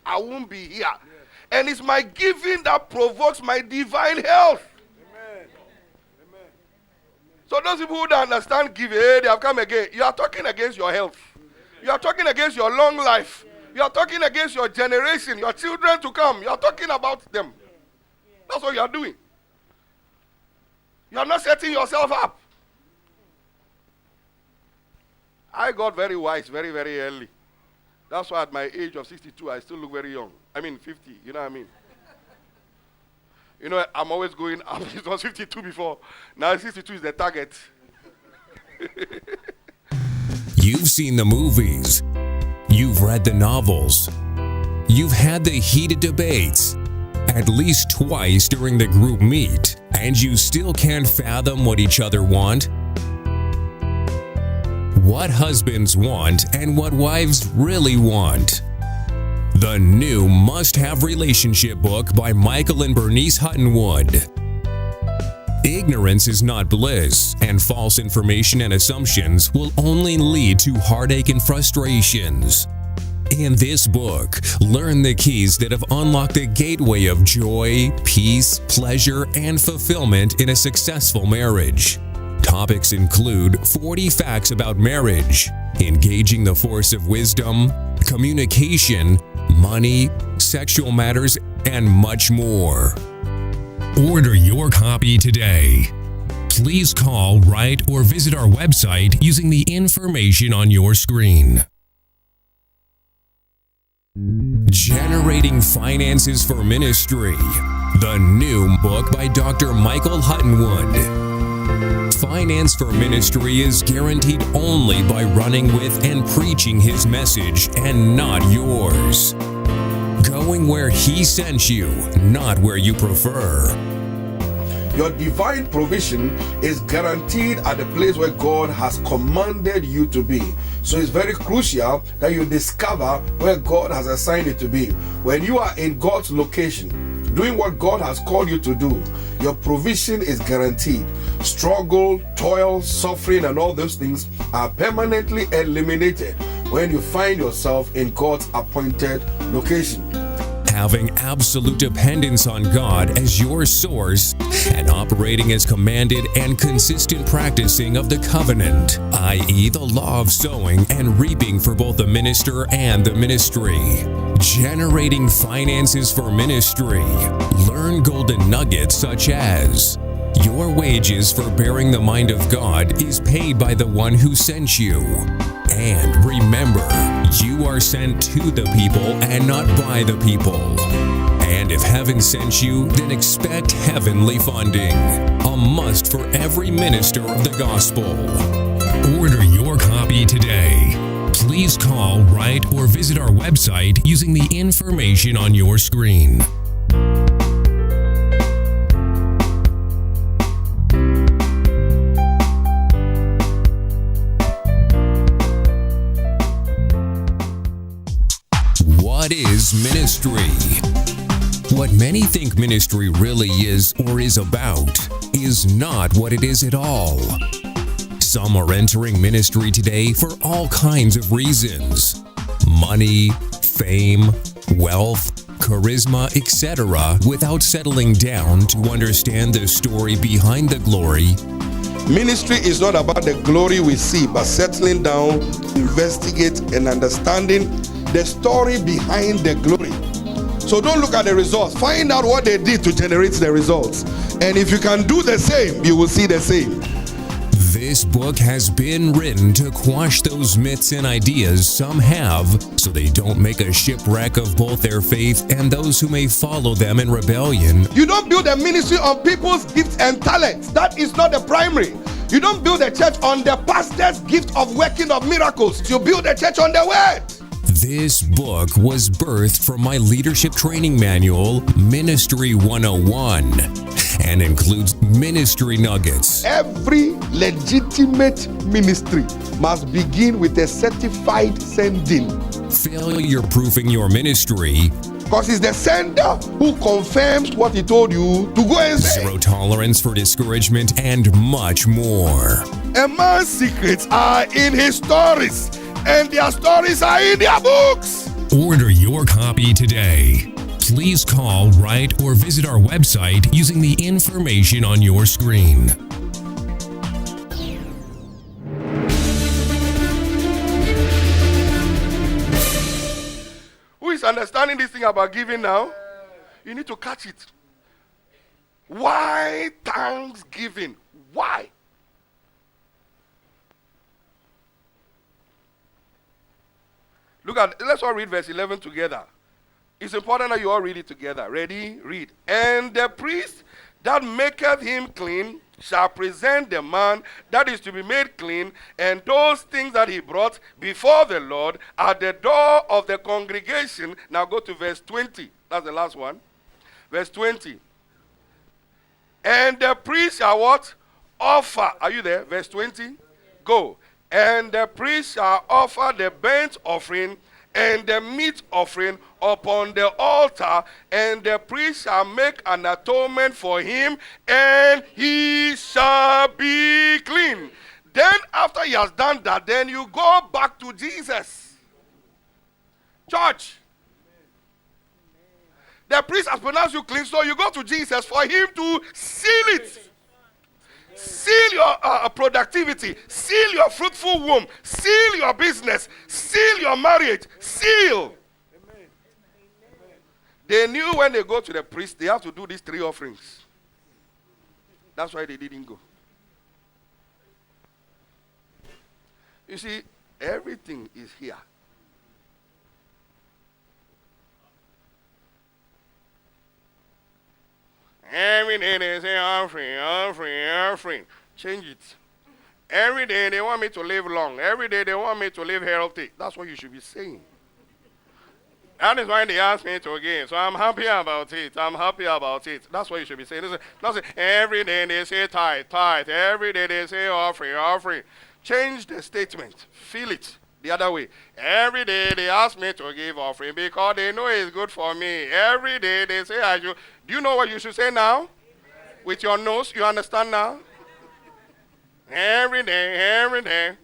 I won't be here. And it's my giving that provokes my divine health. So those people who don't understand giving, hey, they have come again. You are talking against your health. You are talking against your long life. You are talking against your generation, your children to come. You are talking about them. That's what you are doing. You are not setting yourself up. I got very wise very, very early. That's why at my age of 62, I still look very young. I mean 50, you know what I mean? You know, I'm always going up. It was 52 before. Now 62 is the target. You've seen the movies. You've read the novels. You've had the heated debates, at least twice during the group meet, and you still can't fathom what each other want? What husbands want and what wives really want. The new must-have relationship book by Michael and Bernice Hutton. Ignorance is not bliss, and false information and assumptions will only lead to heartache and frustrations. In this book, learn the keys that have unlocked the gateway of joy, peace, pleasure, and fulfillment in a successful marriage. Topics include 40 facts about marriage, engaging the force of wisdom, communication, money, sexual matters, and much more. Order your copy today. Please call, write, or visit our website using the information on your screen. Generating Finances for Ministry, the new book by Dr. Michael Hutton. Finance for Ministry is guaranteed only by running with and preaching his message and not yours. Going where he sent you, not where you prefer. Your divine provision is guaranteed at the place where God has commanded you to be. So it's very crucial that you discover where God has assigned you to be. When you are in God's location, doing what God has called you to do, your provision is guaranteed. Struggle, toil, suffering, and all those things are permanently eliminated when you find yourself in God's appointed location. Having absolute dependence on God as your source and operating as commanded and consistent practicing of the covenant, i.e. the law of sowing and reaping for both the minister and the ministry. Generating Finances for Ministry. Learn golden nuggets such as: your wages for bearing the mind of God is paid by the one who sent you. And remember, you are sent to the people and not by the people. And if heaven sent you, then expect heavenly funding. A must for every minister of the gospel. Order your copy today. Please call, write, or visit our website using the information on your screen. What is ministry? What many think ministry really is or is about is not what it is at all. Some are entering ministry today for all kinds of reasons: money, fame, wealth, charisma, etc., without settling down to understand the story behind the glory. Ministry is not about the glory we see, but settling down, investigate, and understanding the story behind the glory. So don't look at the results. Find out what they did to generate the results. And if you can do the same, you will see the same. This book has been written to quash those myths and ideas some have, so they don't make a shipwreck of both their faith and those who may follow them in rebellion. You don't build a ministry on people's gifts and talents. That is not the primary. You don't build a church on the pastor's gift of working of miracles. You build a church on the word. This book was birthed from my leadership training manual, Ministry 101, and includes ministry nuggets. Every legitimate ministry must begin with a certified sending. Failure-proofing your ministry. Because it's the sender who confirms what he told you to go and say. Zero tolerance for discouragement and much more. A man's secrets are in his stories, and their stories are in their books. Order your copy today. Please call, write, or visit our website using the information on your screen. Who is understanding this thing about giving now? You need to catch it. Why thanksgiving? Why? Let's all read verse 11 together. It's important that you all read it together. Ready? Read. And the priest that maketh him clean shall present the man that is to be made clean, and those things that he brought before the Lord at the door of the congregation. Now go to verse 20. That's the last one. Verse 20. And the priest shall what? Offer. Are you there? Verse 20. Go. And the priest shall offer the burnt offering and the meat offering upon the altar, and the priest shall make an atonement for him, and he shall be clean. Then after he has done that, then you go back to Jesus. Church. The priest has pronounced you clean, so you go to Jesus for him to seal it. Seal your productivity. Seal your fruitful womb. Seal your business. Seal your marriage. Seal. Amen. They knew when they go to the priest, they have to do these 3 offerings. That's why they didn't go. You see, everything is here. Every day they say offering. Change it. Every day they want me to live long. Every day they want me to live healthy. That's what you should be saying. That is why they ask me to give. So I'm happy about it. That's what you should be saying. Listen, every day they say tithe. Every day they say offering. Change the statement. Feel it the other way. Every day they ask me to give offering because they know it's good for me. Every day they say I should. Do you know what you should say now? With your nose, you understand now? Every day.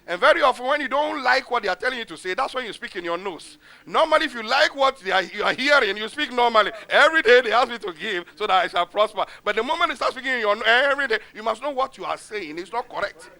And very often when you don't like what they are telling you to say, that's when you speak in your nose. Normally if you like what you are hearing, you speak normally. Every day they ask me to give so that I shall prosper. But the moment you start speaking in your nose, every day, you must know what you are saying. It's not correct.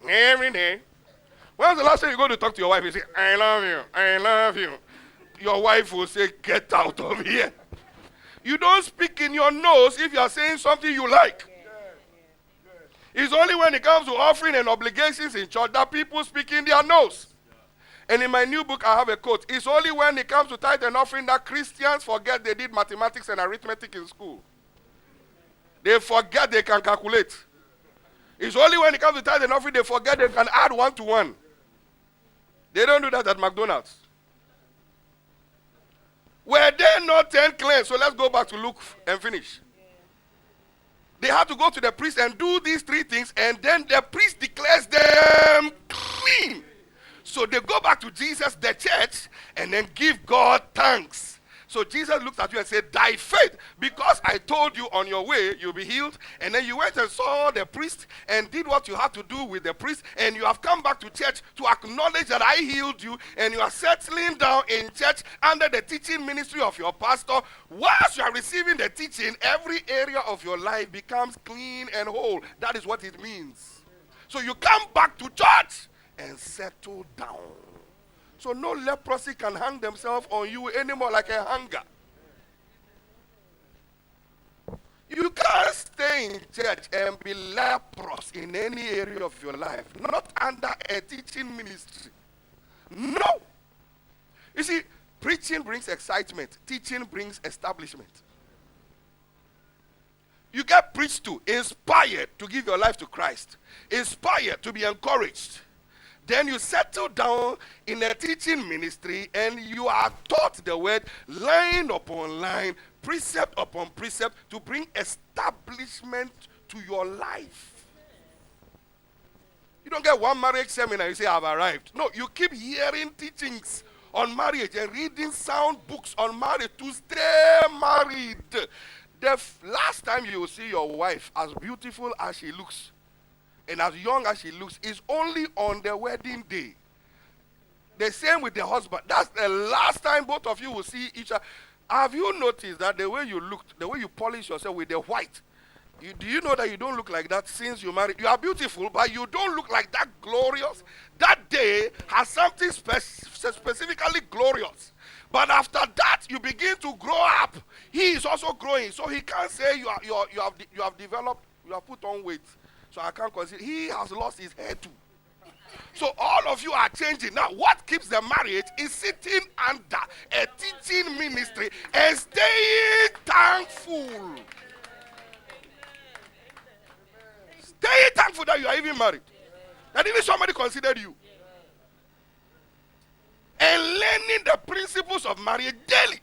Every day. When was the last time you go to talk to your wife? You say, I love you. Your wife will say, get out of here. You don't speak in your nose if you are saying something you like. It's only when it comes to offering and obligations in church that people speak in their nose. And in my new book, I have a quote. It's only when it comes to tithe and offering that Christians forget they did mathematics and arithmetic in school. They forget they can calculate. It's only when it comes to tithe and offering they forget they can add 1 to 1. They don't do that at McDonald's. Were they not 10 cleansed? So let's go back to Luke and finish. They had to go to the priest and do these 3 things, and then the priest declares them clean. So they go back to Jesus, the church, and then give God thanks. So Jesus looked at you and said, thy faith, because I told you on your way you'll be healed, and then you went and saw the priest and did what you had to do with the priest, and you have come back to church to acknowledge that I healed you, and you are settling down in church under the teaching ministry of your pastor. Whilst you are receiving the teaching, every area of your life becomes clean and whole. That is what it means. So you come back to church and settle down. So no leprosy can hang themselves on you anymore like a hanger. You can't stay in church and be leprous in any area of your life, not under a teaching ministry. No. You see, preaching brings excitement. Teaching brings establishment. You get preached to, inspired to give your life to Christ, inspired to be encouraged. Then you settle down in a teaching ministry and you are taught the word line upon line, precept upon precept to bring establishment to your life. You don't get one marriage seminar and you say, I've arrived. No, you keep hearing teachings on marriage and reading sound books on marriage to stay married. The last time you will see your wife, as beautiful as she looks, and as young as she looks, is only on the wedding day. The same with the husband. That's the last time both of you will see each other. Have you noticed that the way you look, the way you polish yourself with the white, do you know that you don't look like that since you married? You are beautiful, but you don't look like that glorious. That day has something specifically glorious. But after that, you begin to grow up. He is also growing, so he can't say you have developed, you have put on weight. So I can't consider. He has lost his hair too. So all of you are changing. Now, what keeps the marriage is sitting under a teaching ministry and staying thankful. Stay thankful that you are even married. That even somebody considered you. And learning the principles of marriage daily.